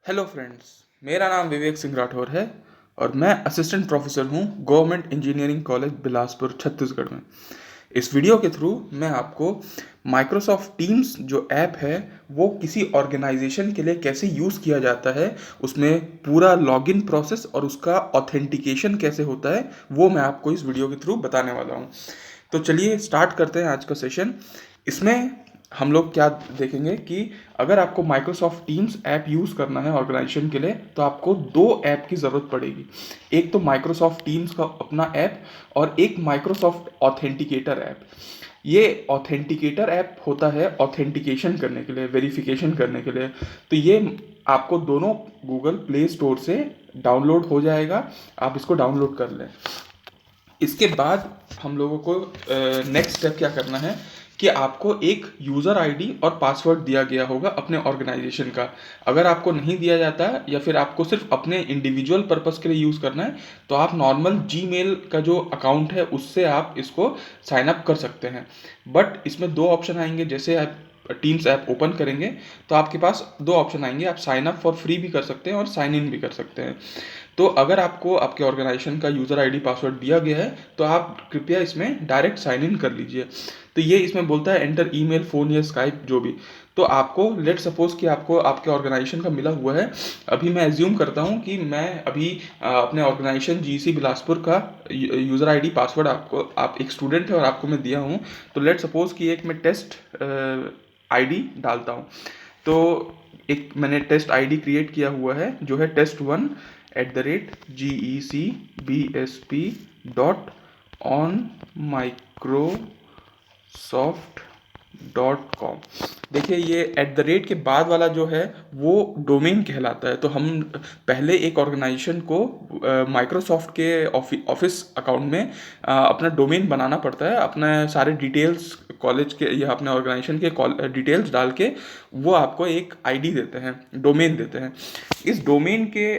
Hello friends, मेरा नाम विवेक सिंह राठौर है और मैं असिस्टेंट प्रोफेसर हूँ government engineering college Bilaspur Chhattisgarh में। इस वीडियो के थ्रू मैं आपको माइक्रोसॉफ्ट टीम्स जो ऐप है वो किसी ऑर्गेनाइजेशन के लिए कैसे यूज़ किया जाता है, उसमें पूरा लॉगिन प्रोसेस और उसका ऑथेंटिकेशन कैसे होता है वो मैं आपको इस वीडियो के थ्रू बताने वाला हूँ। तो चलिए स्टार्ट करते हैं आज का सेशन। इसमें हम लोग क्या देखेंगे कि अगर आपको माइक्रोसॉफ्ट टीम्स ऐप यूज़ करना है ऑर्गेनाइजेशन के लिए तो आपको दो ऐप की ज़रूरत पड़ेगी। एक तो माइक्रोसॉफ्ट टीम्स का अपना ऐप और एक माइक्रोसॉफ्ट ऑथेंटिकेटर ऐप। ये ऑथेंटिकेटर ऐप होता है ऑथेंटिकेशन करने के लिए, वेरिफिकेशन करने के लिए। तो ये आपको दोनों गूगल प्ले स्टोर से डाउनलोड हो जाएगा, आप इसको डाउनलोड कर लें। इसके बाद हम लोगों को नेक्स्ट स्टेप क्या करना है कि आपको एक यूज़र आईडी और पासवर्ड दिया गया होगा अपने ऑर्गेनाइजेशन का। अगर आपको नहीं दिया जाता है या फिर आपको सिर्फ अपने इंडिविजुअल पर्पस के लिए यूज़ करना है तो आप नॉर्मल जीमेल का जो अकाउंट है उससे आप इसको साइन अप कर सकते हैं। बट इसमें दो ऑप्शन आएंगे। जैसे आप टीम्स ऐप ओपन करेंगे तो आपके पास दो ऑप्शन आएंगे, आप साइन अप फॉर फ्री भी कर सकते हैं और साइन इन भी कर सकते हैं। तो अगर आपको आपके ऑर्गेनाइजेशन का यूज़र आईडी पासवर्ड दिया गया है तो आप कृपया इसमें डायरेक्ट साइन इन कर लीजिए। तो ये इसमें बोलता है एंटर ईमेल, फ़ोन या स्काइप जो भी। तो आपको लेट सपोज कि आपको आपके ऑर्गेनाइजेशन का मिला हुआ है। अभी मैं एज्यूम करता हूँ कि मैं अभी अपने ऑर्गेनाइजेशन जीसी बिलासपुर का यूज़र आईडी पासवर्ड आपको, आप एक स्टूडेंट है और आपको मैं दिया हूँ। तो लेट सपोज कि एक मैं टेस्ट आईडी डालता हूँ। तो एक मैंने टेस्ट आईडी क्रिएट किया हुआ है जो है test1@GECBSP.OnMicrosoft.com। देखिए ये एट द रेट के बाद वाला जो है वो डोमेन कहलाता है। तो हम पहले एक ऑर्गेनाइजेशन को माइक्रोसॉफ्ट के ऑफिस अकाउंट में अपना डोमेन बनाना पड़ता है। अपने सारे डिटेल्स कॉलेज के या अपने ऑर्गेनाइजेशन के डिटेल्स डाल के वो आपको एक आईडी देते हैं, डोमेन देते हैं। इस डोमेन के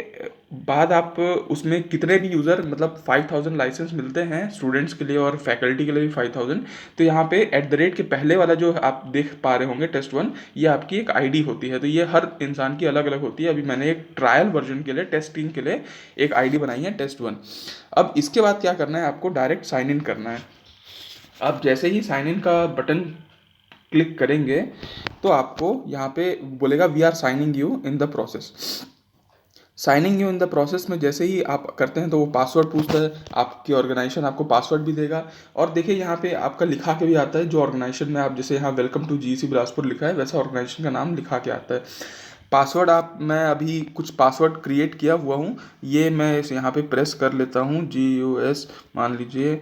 बाद आप उसमें कितने भी यूज़र, मतलब 5000 लाइसेंस मिलते हैं स्टूडेंट्स के लिए और फैकल्टी के लिए भी 5000। तो यहाँ पे एट द रेट के पहले वाला जो आप देख पा रहे होंगे टेस्ट 1, ये आपकी एक आईडी होती है। तो ये हर इंसान की अलग अलग होती है। अभी मैंने एक ट्रायल वर्जन के लिए, टेस्टिंग के लिए एक आईडी बनाई है टेस्ट 1। अब इसके बाद क्या करना है, आपको डायरेक्ट साइन इन करना है। अब जैसे ही साइन इन का बटन क्लिक करेंगे तो आपको यहाँ पे बोलेगा we are signing you in the process. Signing you in the process में जैसे ही आप करते हैं तो वो पासवर्ड पूछता है। आपकी ऑर्गेनाइजेशन आपको पासवर्ड भी देगा। और देखिए यहाँ पे आपका लिखा के भी आता है जो ऑर्गेनाइजेशन में आप, जैसे यहाँ वेलकम टू जीसी बिलासपुर लिखा है वैसा ऑर्गेनाइजेशन का नाम लिखा के आता है। पासवर्ड आप, मैं अभी कुछ पासवर्ड क्रिएट किया हुआ हूँ, ये मैं यहाँ पे प्रेस कर लेता हूँ। GUS मान लीजिए,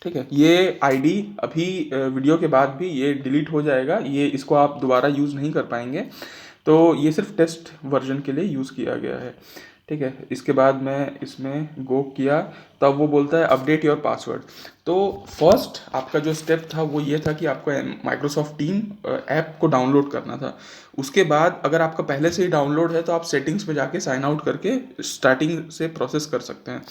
ठीक है। ये आईडी अभी वीडियो के बाद भी ये डिलीट हो जाएगा, ये इसको आप दोबारा यूज़ नहीं कर पाएंगे। तो ये सिर्फ टेस्ट वर्जन के लिए यूज़ किया गया है, ठीक है। इसके बाद मैं इसमें गो किया तब वो बोलता है अपडेट योर पासवर्ड। तो फर्स्ट आपका जो स्टेप था वो ये था कि आपको माइक्रोसॉफ्ट टीम ऐप को डाउनलोड करना था। उसके बाद अगर आपका पहले से ही डाउनलोड है तो आप सेटिंग्स में जाके साइन आउट करके स्टार्टिंग से प्रोसेस कर सकते हैं।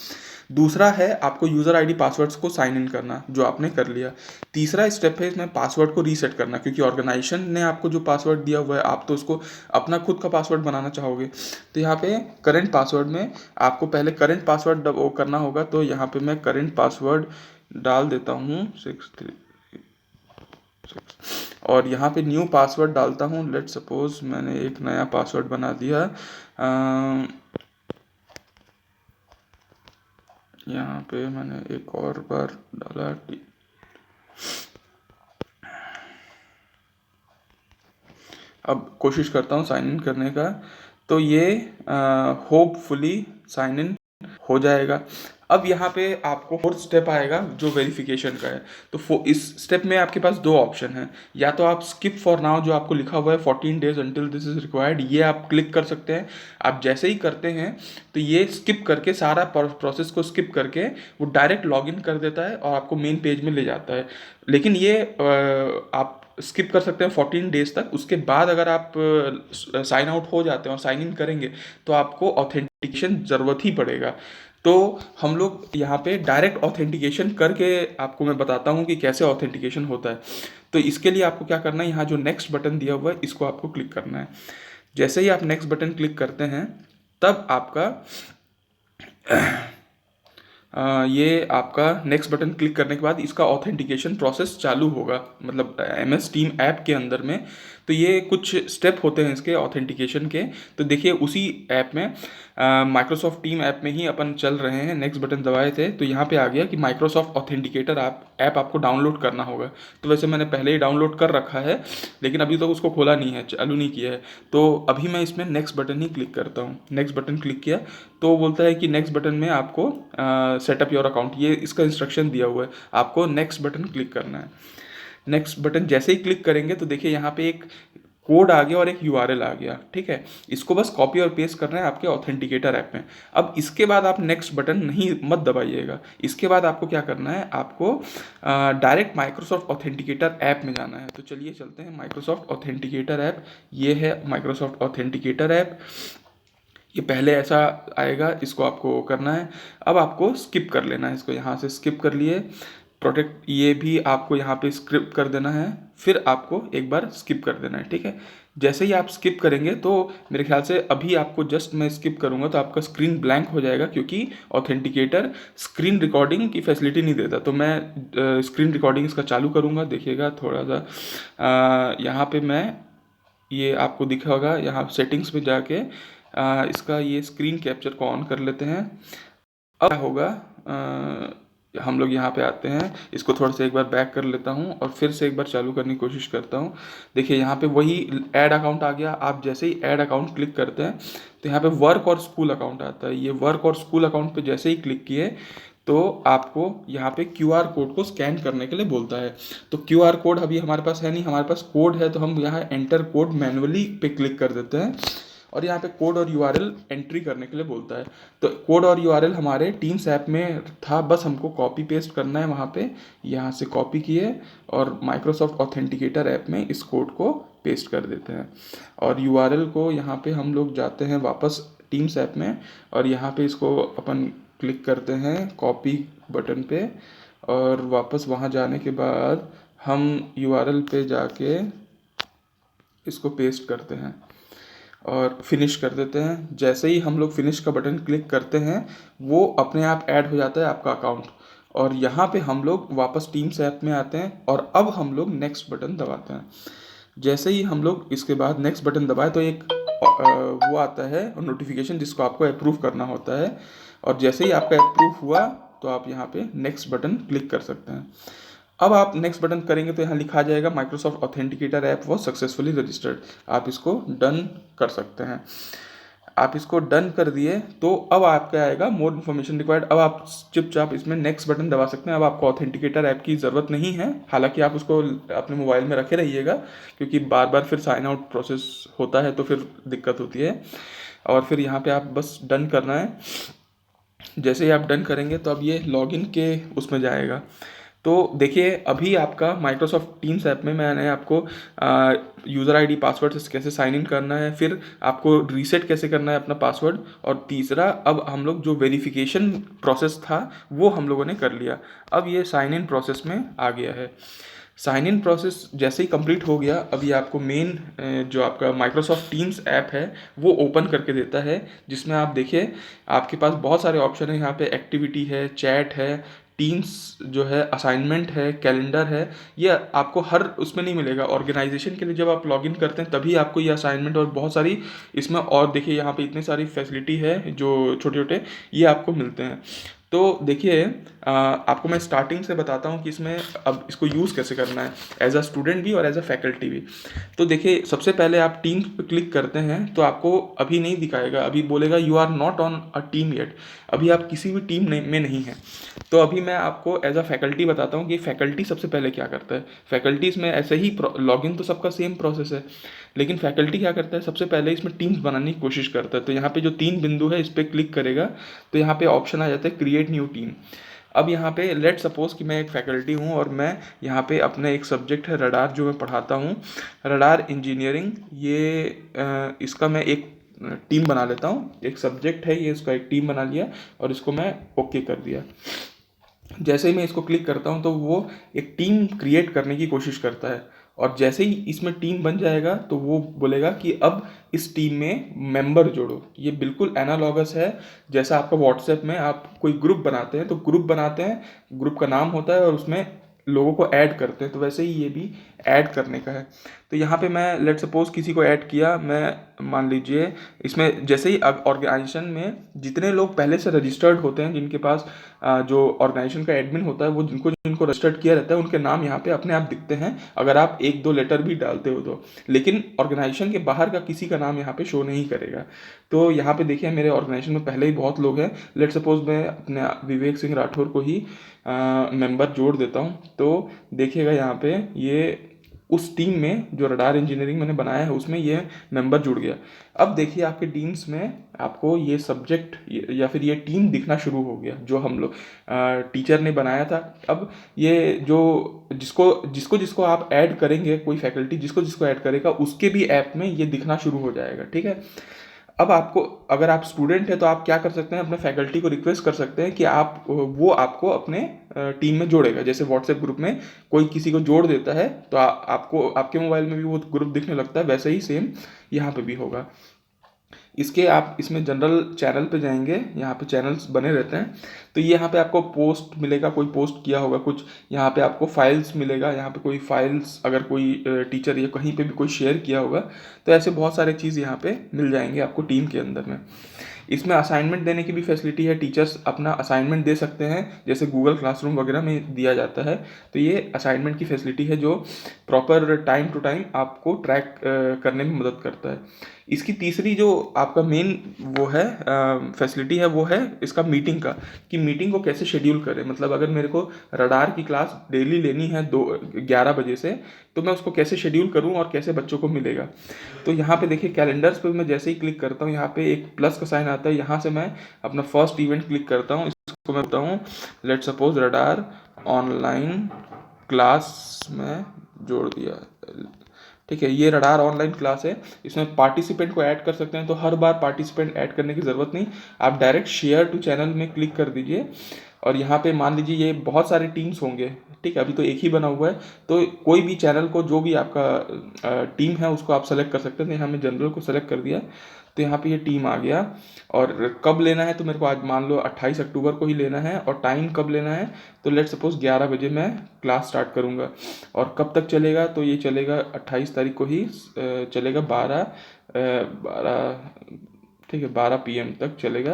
दूसरा है आपको यूज़र आईडी पासवर्ड्स को साइन इन करना, जो आपने कर लिया। तीसरा स्टेप है इसमें पासवर्ड को रीसेट करना, क्योंकि ऑर्गेनाइजेशन ने आपको जो पासवर्ड दिया हुआ है आप तो उसको अपना खुद का पासवर्ड बनाना चाहोगे। तो यहाँ पे करंट पासवर्ड में आपको पहले करंट पासवर्ड वो करना होगा। तो यहाँ पे मैं करंट पासवर्ड डाल देता हूँ 63 और यहाँ पे न्यू पासवर्ड डालता हूँ। लेट सपोज मैंने एक नया पासवर्ड बना दिया। यहाँ पे मैंने एक और बार डाला अब कोशिश करता हूँ साइन इन करने का। तो ये होपफुली साइन इन हो जाएगा। अब यहाँ पे आपको फोर्थ स्टेप आएगा जो वेरिफिकेशन का है। तो इस स्टेप में आपके पास दो ऑप्शन हैं। या तो आप स्किप फॉर नाउ जो आपको लिखा हुआ है 14 days until this is required, ये आप क्लिक कर सकते हैं। आप जैसे ही करते हैं तो ये स्किप करके, सारा प्रोसेस को स्किप करके वो डायरेक्ट लॉगिन कर देता है और आपको मेन पेज में ले जाता है। लेकिन ये आप स्किप कर सकते हैं 14 डेज तक। उसके बाद अगर आप साइन आउट हो जाते हैं और साइन इन करेंगे तो आपको ऑथेंटिकेशन ज़रूरत ही पड़ेगा। तो हम लोग यहाँ पे डायरेक्ट ऑथेंटिकेशन करके आपको मैं बताता हूँ कि कैसे ऑथेंटिकेशन होता है। तो इसके लिए आपको क्या करना है, यहाँ जो नेक्स्ट बटन दिया हुआ है इसको आपको क्लिक करना है। जैसे ही आप नेक्स्ट बटन क्लिक करते हैं तब आपका ये आपका नेक्स्ट बटन क्लिक करने के बाद इसका ऑथेंटिकेशन प्रोसेस चालू होगा, मतलब MS टीम ऐप के अंदर में। तो ये कुछ स्टेप होते हैं इसके ऑथेंटिकेशन के। तो देखिए उसी ऐप में माइक्रोसॉफ्ट टीम ऐप में ही अपन चल रहे हैं, नेक्स्ट बटन दबाए थे तो यहाँ पे आ गया कि माइक्रोसॉफ्ट ऑथेंटिकेटर ऐप आपको डाउनलोड करना होगा। तो वैसे मैंने पहले ही डाउनलोड कर रखा है, लेकिन अभी तो उसको खोला नहीं है, चालू नहीं किया है। तो अभी मैं इसमें नेक्स्ट बटन ही क्लिक करता हूँ। नेक्स्ट बटन क्लिक किया तो बोलता है कि नेक्स्ट बटन में आपको सेटअप योर अकाउंट, ये इसका इंस्ट्रक्शन दिया हुआ है, आपको नेक्स्ट बटन क्लिक करना है। नेक्स्ट बटन जैसे ही क्लिक करेंगे तो देखिए यहाँ पे एक कोड आ गया और एक URL आ गया, ठीक है। इसको बस कॉपी और पेस्ट करना है आपके ऑथेंटिकेटर ऐप में। अब इसके बाद आप नेक्स्ट बटन नहीं मत दबाइएगा। इसके बाद आपको क्या करना है, आपको डायरेक्ट माइक्रोसॉफ्ट ऑथेंटिकेटर ऐप में जाना है। तो चलिए चलते हैं माइक्रोसॉफ्ट ऑथेंटिकेटर ऐप। ये है माइक्रोसॉफ्ट ऑथेंटिकेटर ऐप। ये पहले ऐसा आएगा, इसको आपको करना है। अब आपको स्किप कर लेना है इसको, यहाँ से स्किप कर लिए। प्रोटेक्ट ये भी आपको यहाँ पे स्किप कर देना है, फिर आपको एक बार स्किप कर देना है, ठीक है। जैसे ही आप स्किप करेंगे तो मेरे ख्याल से अभी आपको जस्ट मैं स्किप करूँगा तो आपका स्क्रीन ब्लैंक हो जाएगा, क्योंकि ऑथेंटिकेटर स्क्रीन रिकॉर्डिंग की फैसिलिटी नहीं देता। तो मैं स्क्रीन रिकॉर्डिंग इसका चालू करूँगा, देखिएगा थोड़ा सा। यहाँ पे मैं, ये आपको दिखा होगा, यहाँ सेटिंग्स में जाके इसका ये स्क्रीन कैप्चर को ऑन कर लेते हैं। अब क्या होगा, हम लोग यहाँ पे आते हैं, इसको थोड़ा सा एक बार बैक कर लेता हूँ और फिर से एक बार चालू करने की कोशिश करता हूँ। देखिए यहाँ पे वही ऐड अकाउंट आ गया। आप जैसे ही ऐड अकाउंट क्लिक करते हैं तो यहाँ पे वर्क और स्कूल अकाउंट आता है। ये वर्क और स्कूल अकाउंट पे जैसे ही क्लिक किए तो आपको यहाँ पे QR कोड को स्कैन करने के लिए बोलता है। तो QR कोड अभी हमारे पास है नहीं, हमारे पास कोड है, तो हम यहाँ एंटर कोड मैनुअली पे क्लिक कर देते हैं और यहाँ पे कोड और URL एंट्री करने के लिए बोलता है। तो कोड और URL हमारे टीम्स ऐप में था, बस हमको कॉपी पेस्ट करना है वहाँ पे। यहाँ से कॉपी किए और माइक्रोसॉफ्ट ऑथेंटिकेटर ऐप में इस कोड को पेस्ट कर देते हैं। और URL को यहाँ पे हम लोग जाते हैं वापस टीम्स ऐप में और यहाँ पे इसको अपन क्लिक करते हैं कॉपी बटन पे, और वापस वहाँ जाने के बाद हम URL पे जाके इसको पेस्ट करते हैं और फिनिश कर देते हैं। जैसे ही हम लोग फिनिश का बटन क्लिक करते हैं वो अपने आप ऐड हो जाता है आपका अकाउंट, और यहाँ पे हम लोग वापस टीम्स ऐप में आते हैं और अब हम लोग नेक्स्ट बटन दबाते हैं। जैसे ही हम लोग इसके बाद नेक्स्ट बटन दबाए तो एक वो आता है नोटिफिकेशन जिसको आपको अप्रूव करना होता है, और जैसे ही आपका अप्रूव हुआ तो आप यहाँ पे नेक्स्ट बटन क्लिक कर सकते हैं। अब आप नेक्स्ट बटन करेंगे तो यहाँ लिखा आ जाएगा Microsoft authenticator app was successfully registered. आप इसको डन कर सकते हैं। आप इसको डन कर दिए तो अब आपका आएगा मोर इन्फॉर्मेशन रिक्वायर्ड। अब आप चुपचाप इसमें नेक्स्ट बटन दबा सकते हैं। अब आपको ऑथेंटिकेटर ऐप की ज़रूरत नहीं है, हालांकि आप उसको अपने मोबाइल में रखे रहिएगा, क्योंकि बार बार फिर साइन आउट प्रोसेस होता है तो फिर दिक्कत होती है। और फिर यहाँ पे आप बस डन करना है। जैसे ही आप डन करेंगे तो अब ये लॉगिन के उसमें जाएगा। तो देखिए अभी आपका माइक्रोसॉफ्ट टीम्स ऐप में मैंने आपको यूज़र आईडी पासवर्ड से कैसे साइन इन करना है, फिर आपको रीसेट कैसे करना है अपना पासवर्ड, और तीसरा अब हम लोग जो वेरिफिकेशन प्रोसेस था वो हम लोगों ने कर लिया। अब ये साइन इन प्रोसेस में आ गया है। साइन इन प्रोसेस जैसे ही कंप्लीट हो गया, अभी आपको मेन जो आपका माइक्रोसॉफ्ट टीम्स ऐप है वो ओपन करके देता है, जिसमें आप देखिए आपके पास बहुत सारे ऑप्शन है। यहाँ पे एक्टिविटी है, चैट है, टीम्स जो है, असाइनमेंट है, कैलेंडर है। ये आपको हर उसमें नहीं मिलेगा। ऑर्गेनाइजेशन के लिए जब आप लॉगिन करते हैं तभी आपको ये असाइनमेंट और बहुत सारी इसमें, और देखिए यहाँ पे इतनी सारी फैसिलिटी है जो छोटे छोटे ये आपको मिलते हैं। तो देखिए आपको मैं स्टार्टिंग से बताता हूँ कि इसमें अब इसको यूज़ कैसे करना है एज अ स्टूडेंट भी और एज अ फैकल्टी भी। तो देखिए सबसे पहले आप टीम पे क्लिक करते हैं तो आपको अभी नहीं दिखाएगा, अभी बोलेगा you are not on a team yet, अभी आप किसी भी टीम में नहीं हैं। तो अभी मैं आपको एज अ फैकल्टी बताता हूँ कि फैकल्टी सबसे पहले क्या करता है। फैकल्टीज़ में ऐसे ही लॉगिन तो सबका सेम प्रोसेस है, लेकिन फैकल्टी क्या करता है, सबसे पहले इसमें टीम्स बनाने की कोशिश करता है। तो यहाँ पे जो 3 बिंदु है इस पर क्लिक करेगा तो यहाँ पे ऑप्शन आ जाता है क्रिएट न्यू टीम। अब यहाँ पे लेट सपोज कि मैं एक फैकल्टी हूँ और मैं यहाँ पे अपने एक सब्जेक्ट है रडार जो मैं पढ़ाता हूँ, रडार इंजीनियरिंग, ये इसका मैं एक टीम बना लेता हूँ। एक सब्जेक्ट है ये, इसका एक टीम बना लिया और इसको मैं ओके कर दिया। जैसे ही मैं इसको क्लिक करता हूँ तो वो एक टीम क्रिएट करने की कोशिश करता है, और जैसे ही इसमें टीम बन जाएगा तो वो बोलेगा कि अब इस टीम में मेंबर जोड़ो। ये बिल्कुल एनालॉगस है, जैसा आपका व्हाट्सएप में आप कोई ग्रुप बनाते हैं तो ग्रुप बनाते हैं, ग्रुप का नाम होता है और उसमें लोगों को ऐड करते हैं, तो वैसे ही ये भी ऐड करने का है। तो यहाँ पे मैं लेट सपोज किसी को ऐड किया, मैं मान लीजिए इसमें जैसे ही ऑर्गेनाइजेशन में जितने लोग पहले से रजिस्टर्ड होते हैं, जिनके पास जो ऑर्गेनाइजेशन का एडमिन होता है, वो जिनको जिनको रजिस्टर्ड किया रहता है उनके नाम यहाँ पे अपने आप दिखते हैं, अगर आप एक दो लेटर भी डालते हो तो। लेकिन ऑर्गेनाइजेशन के बाहर का किसी का नाम यहाँ पे शो नहीं करेगा। तो यहाँ पे देखिए मेरे ऑर्गेनाइजेशन में पहले ही बहुत लोग हैं, लेट सपोज मैं अपने विवेक सिंह राठौर को ही मेंबर जोड़ देता हूँ, तो देखिएगा यहाँ पे ये उस टीम में जो रडार इंजीनियरिंग मैंने बनाया है उसमें ये मेंबर जुड़ गया। अब देखिए आपके टीम्स में आपको ये सब्जेक्ट या फिर ये टीम दिखना शुरू हो गया जो हम लोग टीचर ने बनाया था। अब ये जो जिसको जिसको जिसको आप ऐड करेंगे, कोई फैकल्टी जिसको जिसको ऐड करेगा उसके भी ऐप में ये दिखना शुरू हो जाएगा, ठीक है। अब आपको, अगर आप स्टूडेंट है तो आप क्या कर सकते हैं, अपने फैकल्टी को रिक्वेस्ट कर सकते हैं कि आप वो आपको अपने टीम में जोड़ेगा। जैसे व्हाट्सएप ग्रुप में कोई किसी को जोड़ देता है तो आपको आपके मोबाइल में भी वो ग्रुप दिखने लगता है, वैसे ही सेम यहाँ पे भी होगा। इसके आप इसमें जनरल चैनल पे जाएंगे, यहाँ पे चैनल्स बने रहते हैं, तो ये यहाँ पे आपको पोस्ट मिलेगा, कोई पोस्ट किया होगा कुछ, यहाँ पे आपको फाइल्स मिलेगा, यहाँ पे कोई फाइल्स अगर कोई टीचर या कहीं पे भी कोई शेयर किया होगा, तो ऐसे बहुत सारे चीज़ यहाँ पे मिल जाएंगे आपको टीम के अंदर में। इसमें असाइनमेंट देने की भी फैसिलिटी है, टीचर्स अपना असाइनमेंट दे सकते हैं, जैसे गूगल क्लासरूम वगैरह में दिया जाता है। तो ये असाइनमेंट की फैसिलिटी है जो प्रॉपर टाइम टू टाइम आपको ट्रैक करने में मदद करता है। इसकी तीसरी जो आपका मेन वो है फैसिलिटी है, वो है इसका मीटिंग का, कि मीटिंग को कैसे शेड्यूल करें। मतलब अगर मेरे को रडार की क्लास डेली लेनी है 11 बजे से, तो मैं उसको कैसे शेड्यूल करूं और कैसे बच्चों को मिलेगा। तो यहाँ पे देखिए कैलेंडर्स पे मैं जैसे ही क्लिक करता हूँ, यहाँ पे एक प्लस का साइन आता है, यहाँ से मैं अपना फर्स्ट इवेंट क्लिक करता हूँ। इसको मैं बताऊँ, let suppose radar online class में जोड़ दिया, ठीक है। ये रडार ऑनलाइन क्लास है, इसमें पार्टिसिपेंट को ऐड कर सकते हैं, तो हर बार पार्टिसिपेंट ऐड करने की ज़रूरत नहीं, आप डायरेक्ट शेयर टू चैनल में क्लिक कर दीजिए। और यहाँ पे मान लीजिए ये बहुत सारे टीम्स होंगे, ठीक है, अभी तो एक ही बना हुआ है, तो कोई भी चैनल को जो भी आपका टीम है उसको आप सेलेक्ट कर सकते हैं। तो यहाँ मैं जनरल को सेलेक्ट कर दिया, तो यहाँ पे ये टीम आ गया। और कब लेना है, तो मेरे को आज मान लो 28 अक्टूबर को ही लेना है, और टाइम कब लेना है, तो लेट सपोज 11 बजे मैं क्लास स्टार्ट करूँगा। और कब तक चलेगा, तो ये चलेगा 28 तारीख को ही चलेगा 12 ठीक है 12 PM तक चलेगा,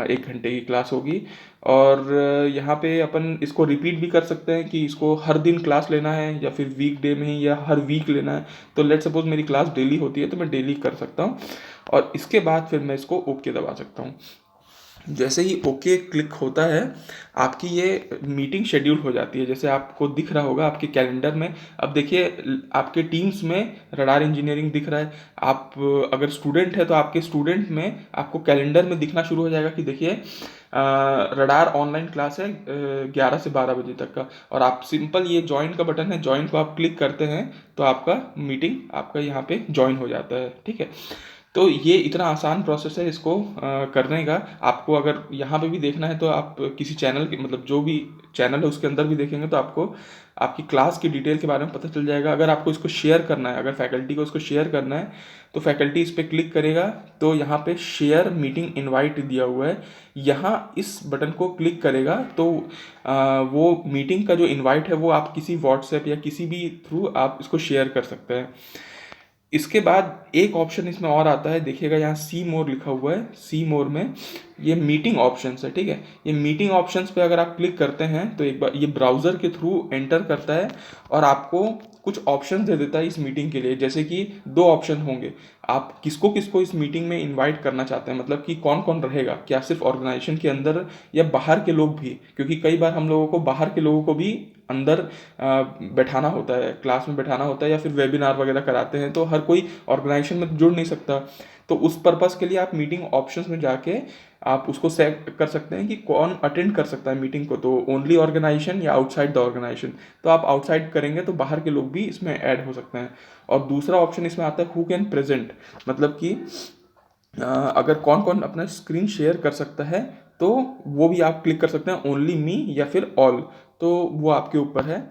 1 घंटे की क्लास होगी। और यहाँ पे अपन इसको रिपीट भी कर सकते हैं कि इसको हर दिन क्लास लेना है या फिर वीक डे में ही या हर वीक लेना है। तो लेट सपोज मेरी क्लास डेली होती है तो मैं डेली कर सकता हूँ, और इसके बाद फिर मैं इसको ओके दबा सकता हूँ। जैसे ही ओके क्लिक होता है, आपकी ये मीटिंग शेड्यूल हो जाती है, जैसे आपको दिख रहा होगा आपके कैलेंडर में। अब देखिए आपके टीम्स में रडार इंजीनियरिंग दिख रहा है, आप अगर स्टूडेंट है तो आपके स्टूडेंट में आपको कैलेंडर में दिखना शुरू हो जाएगा कि देखिए रडार ऑनलाइन क्लास है 11 से 12 बजे तक का। और आप सिंपल ये ज्वाइन का बटन है, ज्वाइन को आप क्लिक करते हैं तो आपका मीटिंग आपका यहाँ पे ज्वाइन हो जाता है, ठीक है। तो ये इतना आसान प्रोसेस है इसको करने का। आपको अगर यहाँ पे भी देखना है तो आप किसी चैनल के, मतलब जो भी चैनल है उसके अंदर भी देखेंगे तो आपको आपकी क्लास की डिटेल के बारे में पता चल जाएगा। अगर आपको इसको शेयर करना है, अगर फैकल्टी को इसको शेयर करना है, तो फैकल्टी इस पर क्लिक करेगा, तो यहाँ पे शेयर मीटिंग इनवाइट दिया हुआ है, यहाँ इस बटन को क्लिक करेगा तो वो मीटिंग का जो इनवाइट है वो आप किसी व्हाट्सएप या किसी भी थ्रू आप इसको शेयर कर सकते हैं। इसके बाद एक ऑप्शन इसमें और आता है, देखिएगा यहाँ सी मोर लिखा हुआ है, सी मोर में ये मीटिंग ऑप्शंस है, ठीक है। ये मीटिंग ऑप्शंस पे अगर आप क्लिक करते हैं तो एक बार ये ब्राउज़र के थ्रू एंटर करता है और आपको कुछ ऑप्शन दे देता है इस मीटिंग के लिए। जैसे कि 2 ऑप्शन होंगे, आप किसको किसको इस मीटिंग में इनवाइट करना चाहते हैं, मतलब कि कौन कौन रहेगा, क्या सिर्फ ऑर्गेनाइजेशन के अंदर या बाहर के लोग भी, क्योंकि कई बार हम लोगों को बाहर के लोगों को भी अंदर बैठाना होता है, क्लास में बैठाना होता है, या फिर वेबिनार वगैरह कराते हैं, तो हर कोई ऑर्गेनाइजेशन में जुड़ नहीं सकता। तो उस पर्पस के लिए आप मीटिंग ऑप्शंस में जाके आप उसको सेट कर सकते हैं कि कौन अटेंड कर सकता है मीटिंग को, तो ओनली ऑर्गेनाइजेशन या आउटसाइड द ऑर्गेनाइजेशन। तो आप आउटसाइड करेंगे तो बाहर के लोग भी इसमें ऐड हो सकते हैं। और दूसरा ऑप्शन इसमें आता है हु कैन प्रेजेंट, मतलब कि अगर कौन कौन अपना स्क्रीन शेयर कर सकता है तो वो भी आप क्लिक कर सकते हैं, ओनली मी या फिर ऑल, तो वो आपके ऊपर है।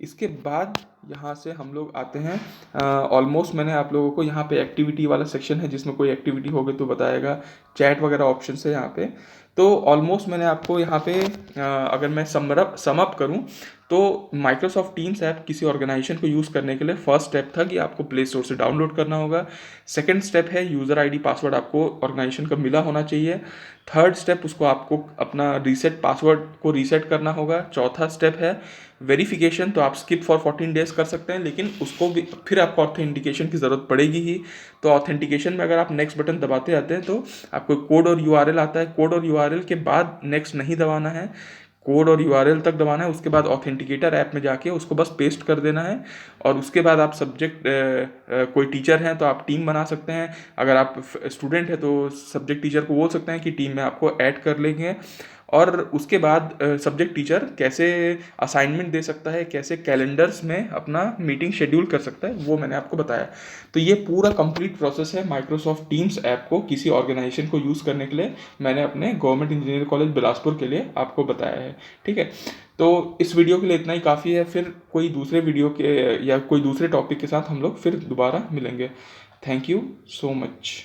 इसके बाद यहाँ से हम लोग आते हैं, ऑलमोस्ट मैंने आप लोगों को यहाँ पे एक्टिविटी वाला सेक्शन है जिसमें कोई एक्टिविटी होगी तो बताएगा, चैट वगैरह ऑप्शन है यहाँ पे। तो ऑलमोस्ट मैंने आपको यहाँ पे अगर मैं सम अप करूँ तो माइक्रोसॉफ्ट टीम्स ऐप किसी ऑर्गेनाइजेशन को यूज़ करने के लिए फर्स्ट स्टेप था कि आपको प्ले स्टोर से डाउनलोड करना होगा। सेकंड स्टेप है यूज़र आईडी पासवर्ड आपको ऑर्गेनाइजेशन का मिला होना चाहिए। थर्ड स्टेप उसको आपको अपना रीसेट पासवर्ड को रीसेट करना होगा। चौथा स्टेप है वेरिफिकेशन, तो आप स्किप फॉर 14 डेज कर सकते हैं, लेकिन उसको भी फिर आपको ऑथेंटिकेशन की ज़रूरत पड़ेगी ही। तो ऑथेंटिकेशन में अगर आप नेक्स्ट बटन दबाते आते हैं तो आपको कोड और यूआरएल आता है, कोड और यूआरएल के बाद नेक्स्ट नहीं दबाना है, कोड और यूआरएल तक दबाना है। उसके बाद ऑथेंटिकेटर ऐप में जाके उसको बस पेस्ट कर देना है, और उसके बाद आप सब्जेक्ट कोई टीचर हैं तो आप टीम बना सकते हैं। अगर आप स्टूडेंट हैं तो सब्जेक्ट टीचर को बोल सकते हैं कि टीम में आपको ऐड कर लेंगे। और उसके बाद सब्जेक्ट टीचर कैसे असाइनमेंट दे सकता है, कैसे कैलेंडर्स में अपना मीटिंग शेड्यूल कर सकता है, वो मैंने आपको बताया। तो ये पूरा कंप्लीट प्रोसेस है माइक्रोसॉफ्ट टीम्स ऐप को किसी ऑर्गेनाइजेशन को यूज़ करने के लिए मैंने अपने गवर्नमेंट इंजीनियरिंग कॉलेज बिलासपुर के लिए आपको बताया है। ठीक है, तो इस वीडियो के लिए इतना ही काफ़ी है। फिर कोई दूसरे वीडियो के या कोई दूसरे टॉपिक के साथ हम लोग फिर दोबारा मिलेंगे। Thank you so much.